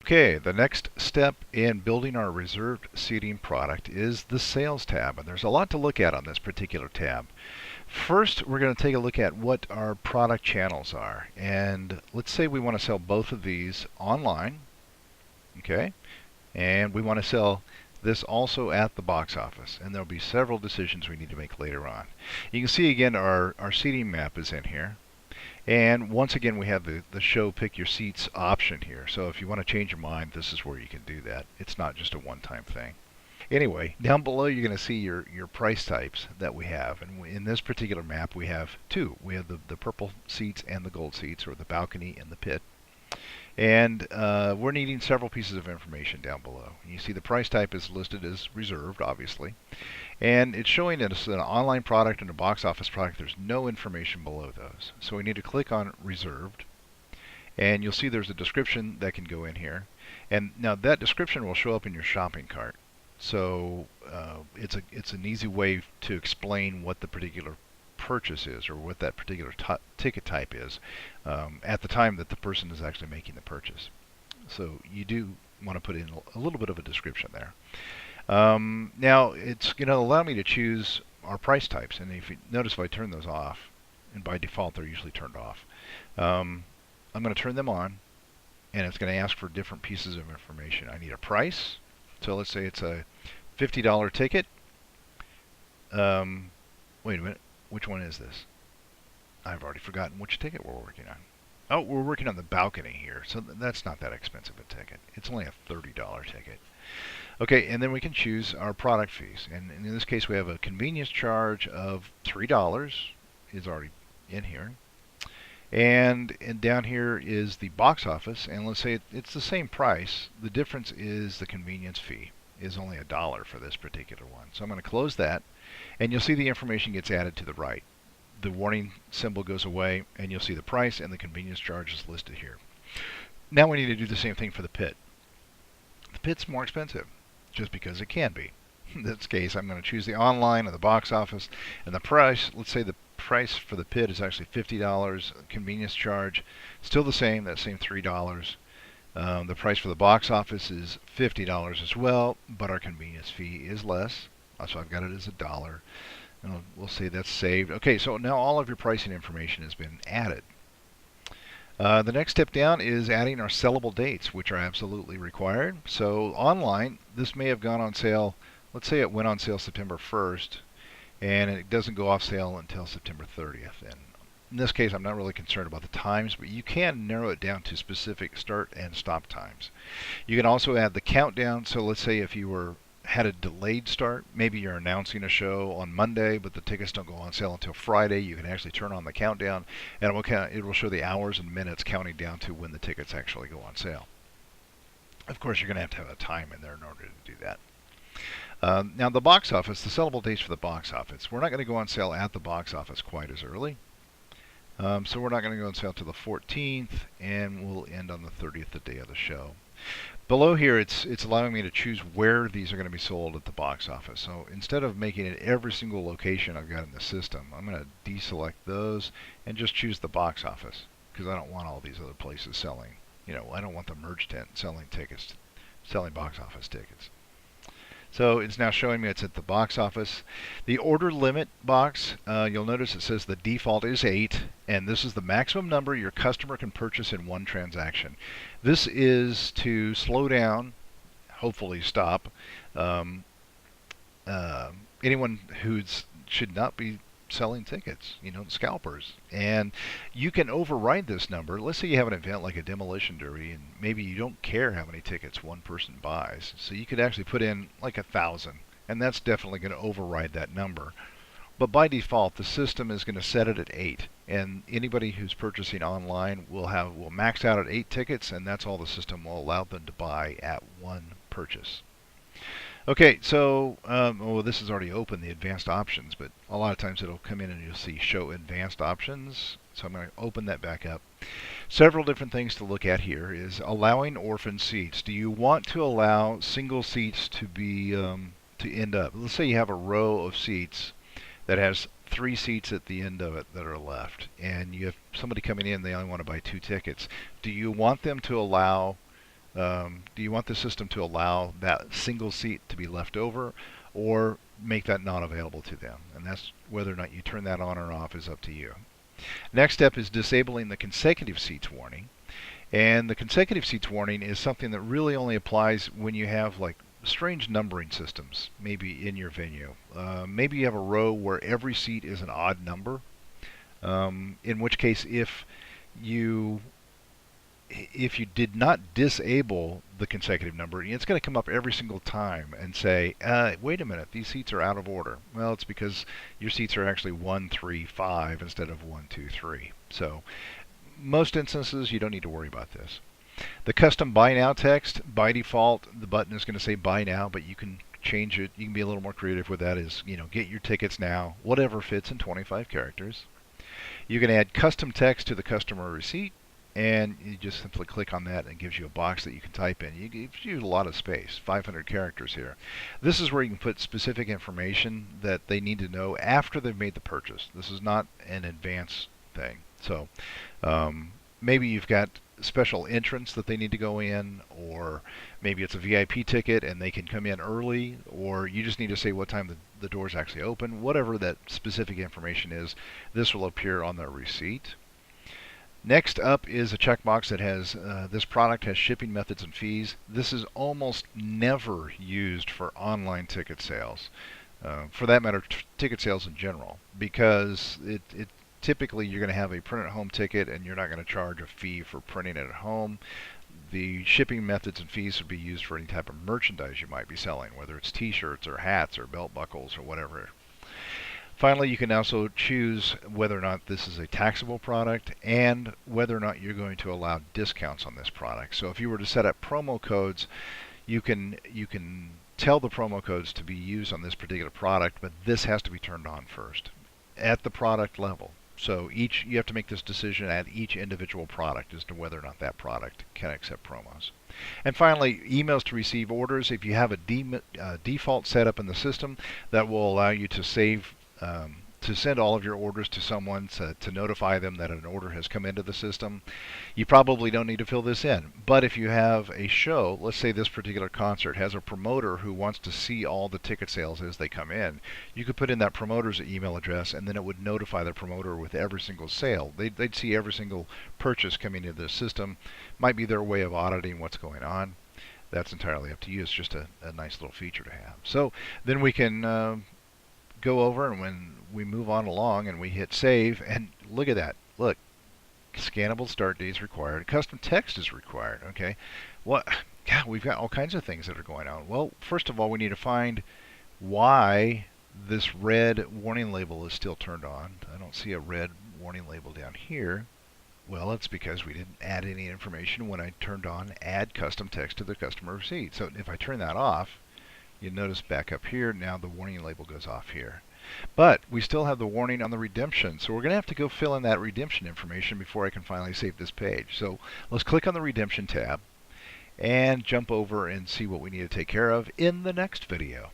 Okay, the next step in building our reserved seating product is the sales tab, and there's a lot to look at on this particular tab. First, we're going to take a look at what our product channels are, and let's say we want to sell both of these online, okay, and we want to sell this also at the box office, and there'll be several decisions we need to make later on. You can see again our seating map is in here. And once again, we have the show pick your seats option here. So if you want to change your mind, this is where you can do that. It's not just a one-time thing. Anyway, down below you're going to see your price types that we have. And in this particular map, we have two. We have the purple seats and the gold seats, or the balcony and the pit. And we're needing several pieces of information down below. You see the price type is listed as reserved, obviously. And it's showing that it's an online product and a box office product. There's no information below those. So we need to click on reserved. And you'll see there's a description that can go in here. And now that description will show up in your shopping cart. So it's an easy way to explain what the particular purchase is, or what that particular ticket type is at the time that the person is actually making the purchase. So you do want to put in a little bit of a description there. Now it's going to allow me to choose our price types, and if you notice, if I turn those off, and by default they're usually turned off, I'm going to turn them on, and it's going to ask for different pieces of information. I need a price, so let's say it's a $50 ticket. Wait a minute, which one is this? I've already forgotten which ticket we're working on. Oh, we're working on the balcony here, so that's not that expensive a ticket. It's only a $30 ticket. Okay, and then we can choose our product fees. And in this case, we have a convenience charge of $3 is already in here. And down here is the box office, and let's say it's the same price. The difference is the convenience fee is only $1 for this particular one. So I'm going to close that, and you'll see the information gets added to the right. The warning symbol goes away, and you'll see the price and the convenience charge is listed here. Now we need to do the same thing for the pit. The pit's more expensive, just because it can be. In this case, I'm going to choose the online or the box office, and the price, let's say the price for the pit is actually $50. Convenience charge, still the same, that same $3. The price for the box office is $50 as well, but our convenience fee is less, so I've got it as $1. And we'll say that's saved. Okay, so now all of your pricing information has been added. The next step down is adding our sellable dates, which are absolutely required. So online, this may have gone on sale. Let's say it went on sale September 1st, and it doesn't go off sale until September 30th. And in this case, I'm not really concerned about the times, but you can narrow it down to specific start and stop times. You can also add the countdown. So let's say if you had a delayed start, maybe you're announcing a show on Monday, but the tickets don't go on sale until Friday, you can actually turn on the countdown, and it will show the hours and minutes counting down to when the tickets actually go on sale. Of course, you're going to have a time in there in order to do that. Now the box office, the sellable dates for the box office, we're not going to go on sale at the box office quite as early. So we're not going to go on sale till the 14th, and we'll end on the 30th, the day of the show. Below here, it's allowing me to choose where these are going to be sold at the box office. So instead of making it every single location I've got in the system, I'm going to deselect those and just choose the box office, because I don't want all these other places selling. I don't want the merge tent selling tickets, selling box office tickets. So it's now showing me it's at the box office. The order limit box, you'll notice it says the default is 8, and this is the maximum number your customer can purchase in one transaction. This is to slow down, hopefully stop, anyone who should not be selling tickets, scalpers. And you can override this number. Let's say you have an event like a demolition derby, and maybe you don't care how many tickets one person buys. So you could actually put in like 1,000, and that's definitely going to override that number. But by default, the system is going to set it at 8, and anybody who's purchasing online will max out at 8 tickets, and that's all the system will allow them to buy at one purchase. Okay, so this is already open, the advanced options, but a lot of times it'll come in and you'll see show advanced options. So I'm going to open that back up. Several different things to look at here is allowing orphan seats. Do you want to allow single seats to be to end up? Let's say you have a row of seats that has 3 seats at the end of it that are left, and you have somebody coming in, they only want to buy 2 tickets. Do you want them to allow Do you want the system to allow that single seat to be left over, or make that not available to them? And that's whether or not you turn that on or off is up to you. Next step is disabling the consecutive seats warning. And the consecutive seats warning is something that really only applies when you have like strange numbering systems, maybe in your venue. Maybe you have a row where every seat is an odd number, in which case you if you did not disable the consecutive number, it's going to come up every single time and say, wait a minute, these seats are out of order. Well, it's because your seats are actually 1, 3, 5 instead of 1, 2, 3. So most instances, you don't need to worry about this. The custom buy now text, by default, the button is going to say buy now, but you can change it. You can be a little more creative with that. Is, get your tickets now, whatever fits in 25 characters. You can add custom text to the customer receipt, and you just simply click on that and it gives you a box that you can type in. It gives you a lot of space, 500 characters here. This is where you can put specific information that they need to know after they've made the purchase. This is not an advance thing. So maybe you've got special entrance that they need to go in, or maybe it's a VIP ticket and they can come in early, or you just need to say what time the doors actually open. Whatever that specific information is, this will appear on the receipt. Next up is a checkbox that has this product has shipping methods and fees. This is almost never used for online ticket sales, for that matter, ticket sales in general, because it typically you're going to have a print at home ticket and you're not going to charge a fee for printing it at home. The shipping methods and fees would be used for any type of merchandise you might be selling, whether it's t-shirts or hats or belt buckles or whatever. Finally, you can also choose whether or not this is a taxable product and whether or not you're going to allow discounts on this product. So if you were to set up promo codes, you can tell the promo codes to be used on this particular product, but this has to be turned on first at the product level. So you have to make this decision at each individual product as to whether or not that product can accept promos. And finally, emails to receive orders. If you have a default setup in the system, that will allow you to to send all of your orders to someone to notify them that an order has come into the system. You probably don't need to fill this in, but if you have a show, let's say this particular concert has a promoter who wants to see all the ticket sales as they come in, you could put in that promoter's email address, and then it would notify the promoter with every single sale. They'd see every single purchase coming into the system. Might be their way of auditing what's going on. That's entirely up to you. It's just a nice little feature to have. So then we can go over, and when we move on along and we hit save, and look at that. Look, scannable start dates required. Custom text is required. Okay, what? Yeah, we've got all kinds of things that are going on. Well, first of all, we need to find why this red warning label is still turned on. I don't see a red warning label down here. Well, it's because we didn't add any information when I turned on add custom text to the customer receipt. So if I turn that off, you notice back up here, now the warning label goes off here. But we still have the warning on the redemption, so we're going to have to go fill in that redemption information before I can finally save this page. So let's click on the redemption tab and jump over and see what we need to take care of in the next video.